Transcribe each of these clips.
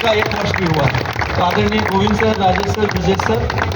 इसका 1 वर्ष भी हुआ है। तो आदरणीय गोविंद सर, राजेश सर, विजय सर,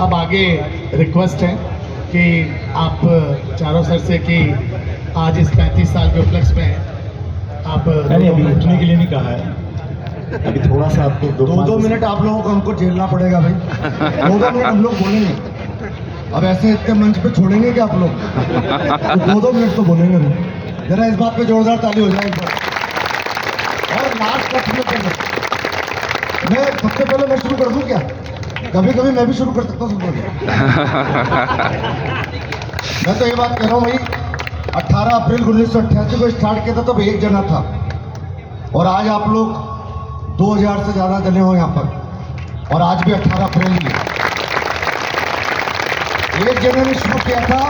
अब आगे रिक्वेस्ट है कि आप चारों सर से कि आज इस 35 साल के उपलक्ष्य में आप अभी उठने के लिए नहीं कहा है, अभी थोड़ा सा आपको दो मिनट आप लोगों को हमको झेलना पड़ेगा भाई। 2 मिनट हम लोग बोलेंगे, अब ऐसे इतने मंच पे छोड़ेंगे कि आप लोग तो 2 मिनट तो बोलेंगे भाई। जरा इस बात पे जोरदार ताली हो जाए एक बार। और लास्ट कट मैं सबसे पहले मैं शुरू कर दूं क्या? कभी कभी मैं भी शुरू कर सकता हूँ। मैं तो ये बात कह रहा हूँ भाई, 18 अप्रैल 1988 को स्टार्ट किया था तब 1 जना था, और आज आप लोग 2000 से ज़्यादा जने हो यहाँ पर, और आज भी 18 अप्रैल ही है। 1 जने ने शुरू किया था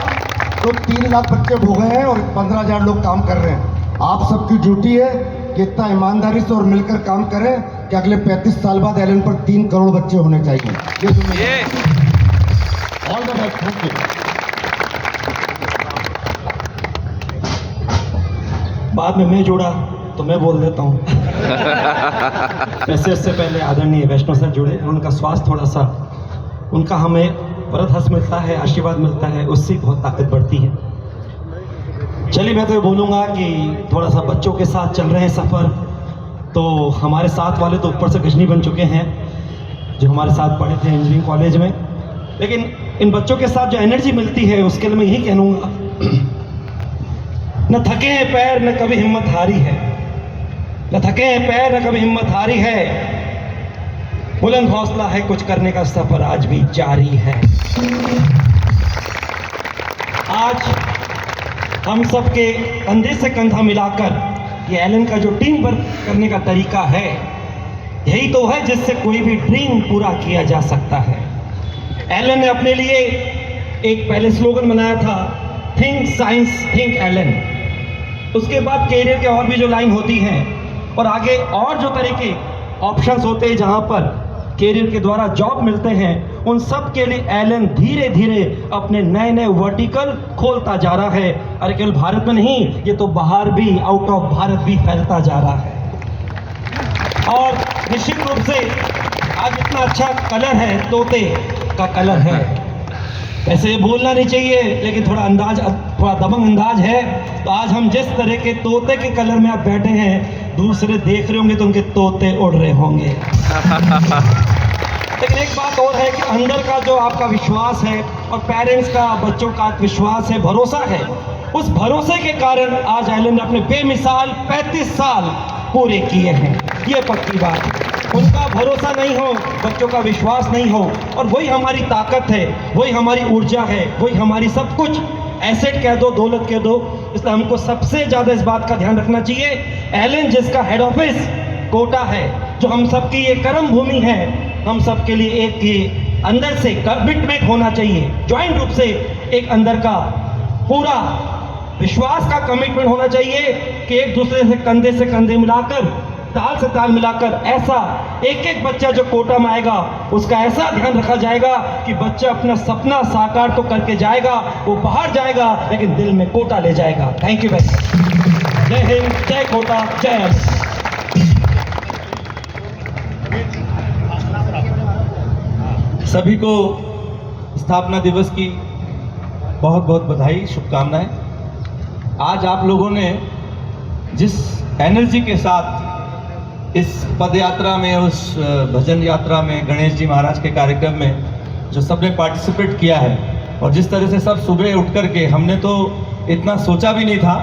तो 3 लाख बच्चे भोग गए हैं और 15,000 लोग काम कर रहे हैं। आप सबकी ड्यूटी है कि इतना ईमानदारी से और मिलकर काम करें कि अगले 35 साल बाद एलन पर 3 करोड़ बच्चे होने चाहिए। ये all the best. Thank you. बाद में मैं जोड़ा तो मैं बोल देता हूँ। वैसे इससे पहले आदरणीय वैष्णव सर जुड़े, उनका स्वास्थ्य थोड़ा सा, उनका हमें वरद हंस मिलता है, आशीर्वाद मिलता है, उससे बहुत ताकत बढ़ती है। चलिए मैं तो ये बोलूँगा कि थोड़ा सा बच्चों के साथ चल रहे हैं सफ़र, तो हमारे साथ वाले तो ऊपर से गजनी बन चुके हैं जो हमारे साथ पढ़े थे इंजीनियरिंग कॉलेज में, लेकिन इन बच्चों के साथ जो एनर्जी मिलती है उसके लिए मैं यही कहूँगा, न थके हैं पैर न कभी हिम्मत हारी है, न थके हैं पैर न कभी हिम्मत हारी है, बुलंद हौसला है, कुछ करने का सफ़र आज भी जारी है। आज हम सब के कंधे से कंधा मिलाकर ये एलन का जो टीम वर्क करने का तरीका है, यही तो है जिससे कोई भी ड्रीम पूरा किया जा सकता है। एलन ने अपने लिए एक पहले स्लोगन बनाया था, थिंक साइंस थिंक एलन। उसके बाद कैरियर के और भी जो लाइन होती हैं और आगे और जो तरह के ऑप्शंस होते हैं जहां पर कैरियर के द्वारा जॉब मिलते हैं, उन सब के लिए एलन धीरे धीरे अपने नए नए वर्टिकल खोलता जा रहा है। और केवल भारत में नहीं, ये तो बाहर भी, आउट ऑफ भारत भी फैलता जा रहा है। और निश्चित रूप से आज इतना अच्छा कलर है, तोते का कलर है। ऐसे ये बोलना नहीं चाहिए, लेकिन थोड़ा अंदाज, थोड़ा दबंग अंदाज है। तो आज हम जिस तरह के तोते के कलर में आप बैठे हैं, दूसरे देख रहे होंगे तो उनके तोते उड़ रहे होंगे। लेकिन एक बात और है कि अंदर का जो आपका विश्वास है और पेरेंट्स का बच्चों का विश्वास है, भरोसा है, उस भरोसे के कारण आज एलन ने अपने बेमिसाल 35 साल पूरे किए हैं। ये पक्की बात है। उनका भरोसा नहीं हो, बच्चों का विश्वास नहीं हो, और वही हमारी ताकत है, वही हमारी ऊर्जा है, वही हमारी सब कुछ, एसेट कह दो, दौलत कह दो। इसलिए हमको सबसे ज़्यादा इस बात का ध्यान रखना चाहिए, एलन जिसका हेड ऑफिस कोटा है, जो हम सबकी ये कर्म भूमि है, हम सबके लिए एक ये अंदर से कमिटमेंट होना चाहिए, ज्वाइंट रूप से एक अंदर का पूरा विश्वास का कमिटमेंट होना चाहिए कि एक दूसरे से कंधे मिलाकर, ताल से ताल मिलाकर, ऐसा एक एक बच्चा जो कोटा में आएगा उसका ऐसा ध्यान रखा जाएगा कि बच्चा अपना सपना साकार तो करके जाएगा, वो बाहर जाएगा लेकिन दिल में कोटा ले जाएगा। थैंक यू भाई। जय हिंद, जय कोटा, जय एलन। सभी को स्थापना दिवस की बहुत बहुत बधाई, शुभकामनाएं। आज आप लोगों ने जिस एनर्जी के साथ इस पद यात्रा में, उस भजन यात्रा में, गणेश जी महाराज के कार्यक्रम में जो सबने पार्टिसिपेट किया है, और जिस तरह से सब सुबह उठ कर के, हमने तो इतना सोचा भी नहीं था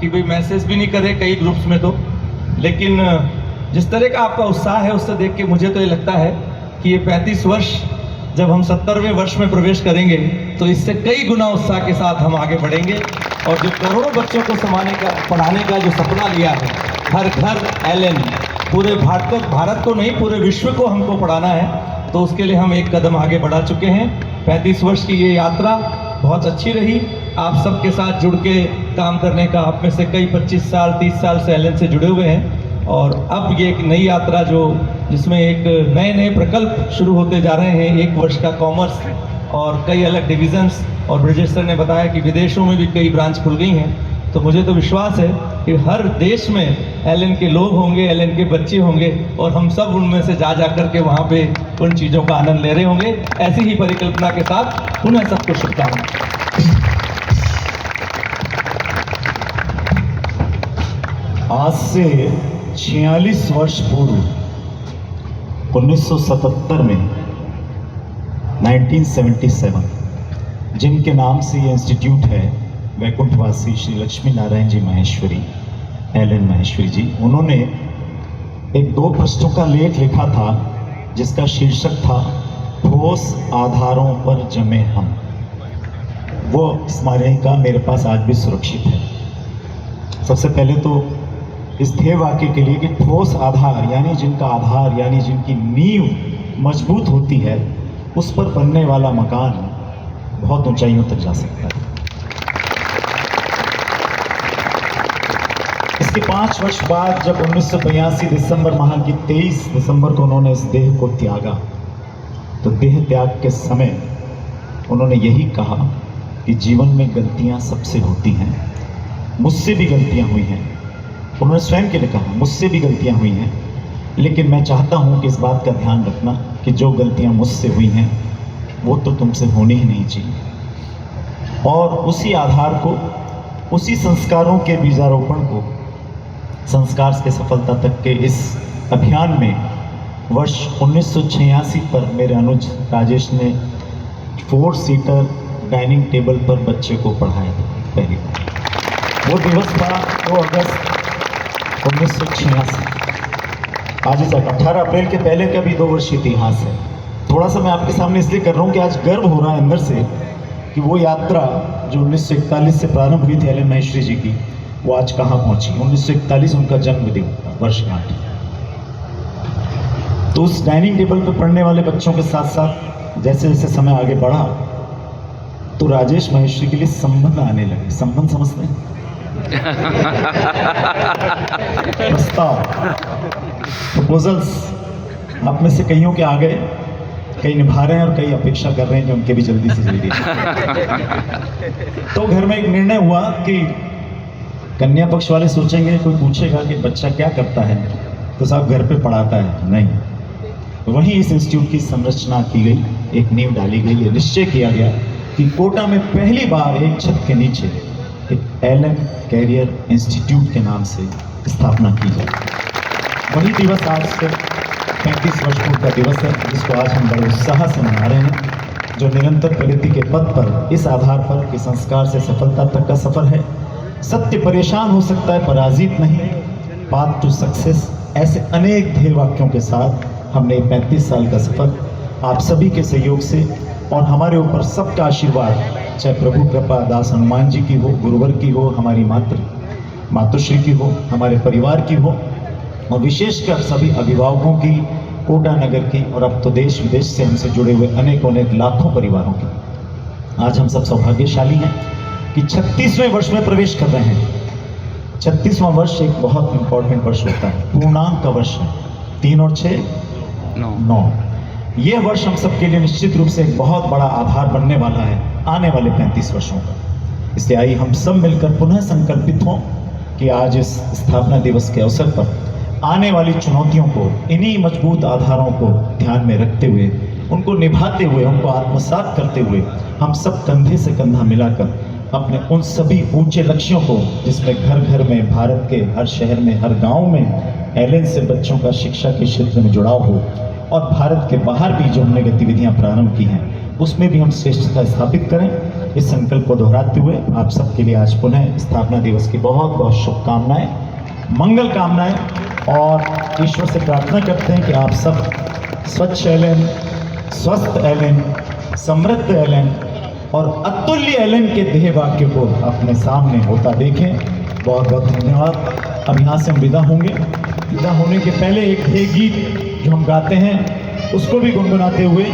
कि भाई मैसेज भी नहीं करे कई ग्रुप्स में तो, लेकिन जिस तरह का आपका उत्साह है उससे देख के मुझे तो ये लगता है कि ये 35 वर्ष जब हम 70वें वर्ष में प्रवेश करेंगे तो इससे कई गुना उत्साह के साथ हम आगे बढ़ेंगे, और जो करोड़ों बच्चों को पढ़ाने का जो सपना लिया है, हर घर एलन, पूरे भारत को नहीं पूरे विश्व को हमको पढ़ाना है, तो उसके लिए हम एक कदम आगे बढ़ा चुके हैं। 35 वर्ष की ये यात्रा बहुत अच्छी रही, आप सबके साथ जुड़ के काम करने का, आप में से कई 25 साल 30 साल से एलन से जुड़े हुए हैं, और अब ये एक नई यात्रा जिसमें एक नए प्रकल्प शुरू होते जा रहे हैं, 1 वर्ष का कॉमर्स और कई अलग डिविजन्स, और ब्रिजेश सर ने बताया कि विदेशों में भी कई ब्रांच खुल गई हैं। तो मुझे तो विश्वास है कि हर देश में एलन के लोग होंगे, एलन के बच्चे होंगे, और हम सब उनमें से जा कर के वहाँ पे उन चीज़ों का आनंद ले रहे होंगे। ऐसी ही परिकल्पना के साथ पुनः सबको शुभकामनाएं। आज से 46 वर्ष पूर्व 1977 में 1977 जिनके नाम से ये इंस्टीट्यूट है, वैकुंठवासी श्री लक्ष्मी नारायण जी माहेश्वरी, एलन माहेश्वरी जी, उन्होंने एक 2 पृष्ठों का लेख लिखा था जिसका शीर्षक था ठोस आधारों पर जमे हम। वो स्मारिका मेरे पास आज भी सुरक्षित है। सबसे पहले तो इस ध्येय वाक्य के लिए कि ठोस आधार यानी जिनका आधार यानी जिनकी नींव मजबूत होती है, उस पर बनने वाला मकान बहुत ऊंचाइयों तक जा सकता है। इसके 5 वर्ष बाद जब 1982 दिसंबर माह की 23 दिसंबर को उन्होंने इस देह को त्यागा, तो देह त्याग के समय उन्होंने यही कहा कि जीवन में गलतियां सबसे होती हैं, मुझसे भी गलतियां हुई हैं। उन्होंने स्वयं के लिए कहा, मुझसे भी गलतियां हुई हैं, लेकिन मैं चाहता हूं कि इस बात का ध्यान रखना कि जो गलतियां मुझसे हुई हैं वो तो तुमसे होनी ही नहीं चाहिए। और उसी आधार को, उसी संस्कारों के बीजारोपण को, संस्कार से सफलता तक के इस अभियान में वर्ष 1986 पर मेरे अनुज राजेश ने 4 सीटर डाइनिंग टेबल पर बच्चे को पढ़ाया था पहली बार। वो दिवस था 2 अगस्त 1986। आज इस 18 अप्रैल के पहले का भी 2 वर्ष इतिहास है। थोड़ा सा मैं आपके सामने इसलिए कर रहा हूँ कि आज गर्व हो रहा है अंदर से कि वो यात्रा जो 1941 से प्रारंभ हुई थी एलन माहेश्वरी जी की, वो आज कहाँ पहुँची। 1941 उनका जन्मदिन वर्षगांठ। तो उस डाइनिंग टेबल पर पढ़ने वाले बच्चों के साथ साथ जैसे जैसे समय आगे बढ़ा तो राजेश माहेश्वरी के लिए संबंध आने लगे। संबंध समझते हैं? प्रस्ताव, प्रपोजल्स आप में से कईयों के आ गए, कई निभा रहे हैं और कई अपेक्षा कर रहे हैं कि उनके भी जल्दी से जल्दी। तो घर में एक निर्णय हुआ कि कन्या पक्ष वाले सोचेंगे, कोई पूछेगा कि बच्चा क्या करता है, तो साहब घर पे पढ़ाता है। नहीं, वहीं इस इंस्टीट्यूट की संरचना की गई, एक नींव डाली गई। ये निश्चय किया गया कि कोटा में पहली बार एक छत के नीचे एक एलन कैरियर इंस्टीट्यूट के नाम से स्थापना की जाए। वही दिवस आज से 35 वर्ष पूर्व का दिवस है, जिसको आज हम बड़े उत्साह से मना रहे हैं, जो निरंतर प्रगति के पथ पर इस आधार पर कि संस्कार से सफलता तक का सफर है। सत्य परेशान हो सकता है, पराजित नहीं। पाथ टू सक्सेस, ऐसे अनेक ध्येय वाक्यों के साथ हमने 35 साल का सफर आप सभी के सहयोग से और हमारे ऊपर सबका आशीर्वाद, चाहे प्रभु कृपा दास हनुमान जी की हो, गुरुवर की हो, हमारी मातुश्री की हो, हमारे परिवार की हो, और विशेषकर सभी अभिभावकों की, कोटा नगर की, और अब तो देश विदेश से हमसे जुड़े हुए अनेक लाखों परिवारों की। आज हम सब सौभाग्यशाली हैं कि 36वें वर्ष में प्रवेश कर रहे हैं। 36वां वर्ष एक बहुत इंपॉर्टेंट वर्ष होता है, पूर्णांक का वर्ष है। 3 और 6 9। यह वर्ष हम सबके लिए निश्चित रूप से एक बहुत बड़ा आधार बनने वाला है आने वाले 35 वर्षों का। इसलिए आइए हम सब मिलकर पुनः संकल्पित हों कि आज इस स्थापना दिवस के अवसर पर आने वाली चुनौतियों को, इन्हीं मजबूत आधारों को ध्यान में रखते हुए, उनको निभाते हुए, उनको आत्मसात करते हुए, हम सब कंधे से कंधा मिलाकर अपने उन सभी ऊंचे लक्ष्यों को, जिसमें घर घर में, भारत के हर शहर में, हर गांव में एलन से बच्चों का शिक्षा के क्षेत्र में जुड़ाव हो, और भारत के बाहर भी जो हमने गतिविधियां प्रारंभ की हैं उसमें भी हम श्रेष्ठता स्थापित करें। इस संकल्प को दोहराते हुए आप सबके लिए आज पुनः स्थापना दिवस की बहुत बहुत शुभकामनाएं, मंगल कामनाएं, और ईश्वर से प्रार्थना करते हैं कि आप सब स्वच्छ एलन, स्वस्थ एलन, समृद्ध एलन और अतुल्य एलन के ध्येय वाक्य को अपने सामने होता देखें। बहुत बहुत धन्यवाद। अब यहाँ से हम विदा होंगे। विदा होने के पहले एक ध्येय गीत जो हम गाते हैं उसको भी गुनगुनाते हुए